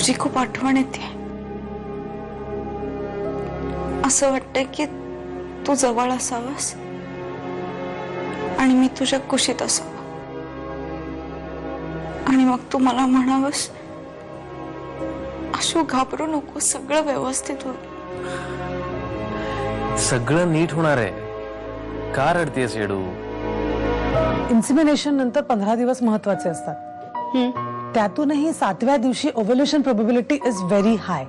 तुझी खूप आठवण येते. असं वाटतंय की तू जवळ असावंस आणि मी तुझ्या कुशीत असावं आणि मग तू मला म्हणावंस, आशू घाबरू नको, सगळं व्यवस्थित होईल. सगळं नीट होणार आहे. का रडतेस येडू? इन्सिमिनेशन नंतर 15 दिवस महत्वाचे असतात. त्यातूनही 7व्या दिवशी ovulation probability is very high.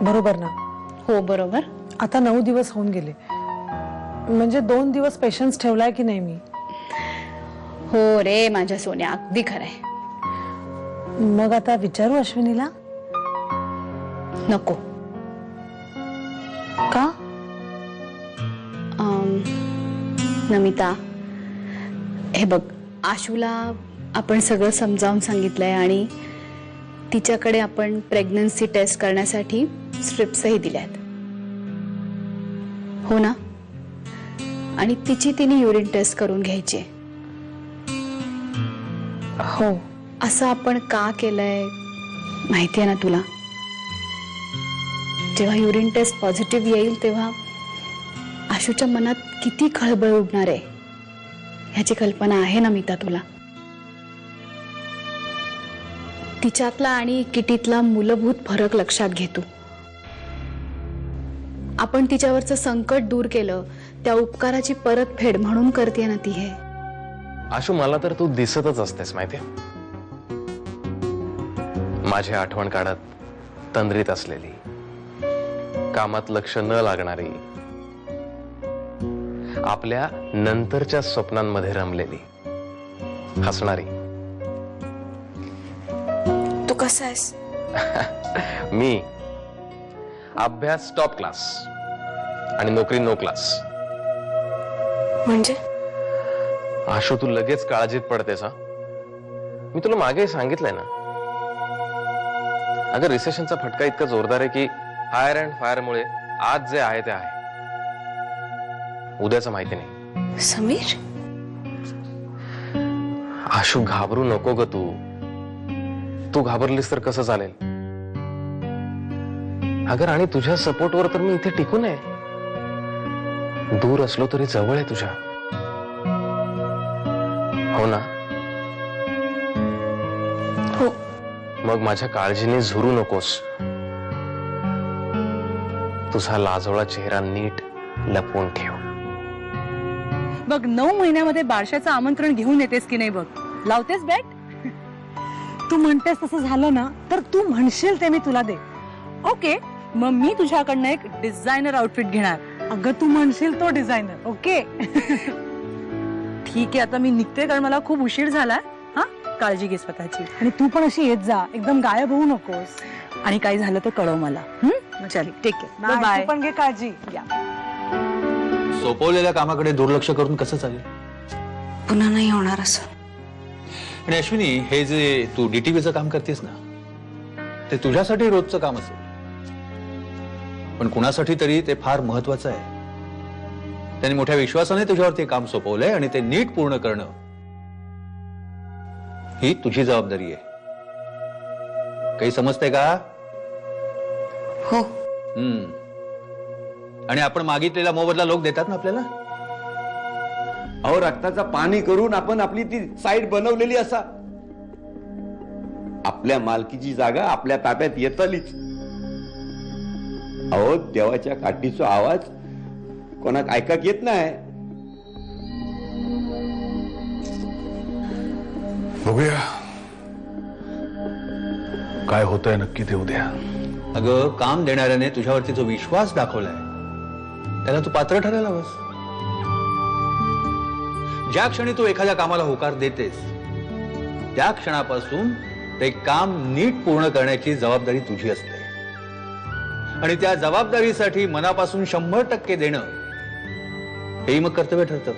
बरोबर ना? हो बरोबर. आता 9 दिवस होऊन गेले, म्हणजे 2 दिवस पेशन्स ठेवलाय की नाही मी? हो रे माझ्या सोन्या, अगदी खरंय. मग आता विचारू अश्विनीला? नको. का? नमिता, हे बघ, आशूला आपण सगळं समजावून सांगितलंय आणि तिच्याकडे आपण प्रेग्नन्सी टेस्ट करण्यासाठी स्ट्रिप्सही दिल्यात, हो ना? आणि तिने युरिन टेस्ट करून घ्यायची. हो. असं आपण का केलंय माहितीये ना तुला? जेव्हा युरिन टेस्ट पॉझिटिव्ह येईल तेव्हा आशूच्या मनात किती खळबळ उडणार आहे ह्याची कल्पना आहे ना मीता तुला? तिच्यातला आणि किटीतला मूलभूत फरक लक्षात घे तू. आपण तिच्यावरचं संकट दूर केलं, त्या उपकाराची परतफेड म्हणून करते ना ती हे. आशू, मला तर तू दिसतच असतेस माहितीये. माझी आठवण काढत तंद्रीत असलेली, कामात लक्ष न लागणारी, आपल्या नंतरच्या स्वप्नांमध्ये रमलेली, हसणारी. तू कसा आहेस? मी अभ्यास टॉप क्लास आणि नोकरी नो क्लास. म्हणजे आशू, तू लगेच काळजीत पडतेस हा? मी तुला मागे सांगितलंय ना, अगं रिसेशनचा फटका इतका जोरदार आहे की फायर अँड फायर मुळे आज जे आहे ते आहे, उद्याचं माहिती नाही. समीर, आशू घाबरू नको ग तू. तू घाबरलीस तर कसं चालेल? अगर आणि तुझ्या सपोर्टवर तर मी इथे टिकून आहे. दूर असलो तरी जवळ आहे तुझ्या, हो ना? हो. मग माझ्या काळजीने झुरू नकोस. तुझा लाजोळा चेहरा नीट लपवून ठेव. बघ, 9 महिन्यामध्ये बारशाचं आमंत्रण घेऊन येतेस की नाही बघ. लावतेस बेट? तू म्हणतेस तसं झालं ना तर तू म्हणशील ते मी तुला दे. ओके, मग मी तुझ्याकडनं एक डिझायनर आउटफिट घेणार. अगं तू म्हणशील तो डिझायनर. ओके. ठीक आहे, आता मी निघते कारण मला खूप उशीर झालाय. हा, काळजी घे स्वतःची. आणि तू पण अशी येत जा, एकदम गायब होऊ नकोस. आणि काही झालं तर कळव मला. चल, ठीक आहे, बाय. तू पण घे काळजी. या. सोपवलेल्या कामाकडे दुर्लक्ष करून कसं चालेल? पुन्हा नाही होणार असं. आणि अश्विनी, हे जे तू डीटीव्हीचं काम करतेस ना, ते तुझ्यासाठी रोजचं काम असेल, पण कुणासाठी तरी ते फार महत्वाचं आहे. त्यांनी मोठ्या विश्वासाने तुझ्यावरती काम सोपवलंय आणि ते नीट पूर्ण करणं ही तुझी जबाबदारी आहे. काही समजते का? हो. आणि आपण मागितलेला मोबदला लोक देतात ना आपल्याला. अहो, रक्ताचा पाणी करून आपण आपली ती साईट बनवलेली असा. आपल्या मालकीची जागा आपल्या ताब्यात येतलीच. अहो, देवाच्या काठीचा आवाज कोणाक ऐकाक येत नाही. बघूया काय होतंय नक्की ते उद्या. अगं, काम देणाऱ्याने तुझ्यावरती जो विश्वास दाखवलाय त्याला तू पात्र ठरायला हवंस. ज्या क्षणी तू एखाद्या कामाला होकार देतेस त्या क्षणापासून ते काम नीट पूर्ण करण्याची जबाबदारी तुझी असते. आणि त्या जबाबदारीसाठी मनापासून 100% देणं हे मग कर्तव्य ठरतं.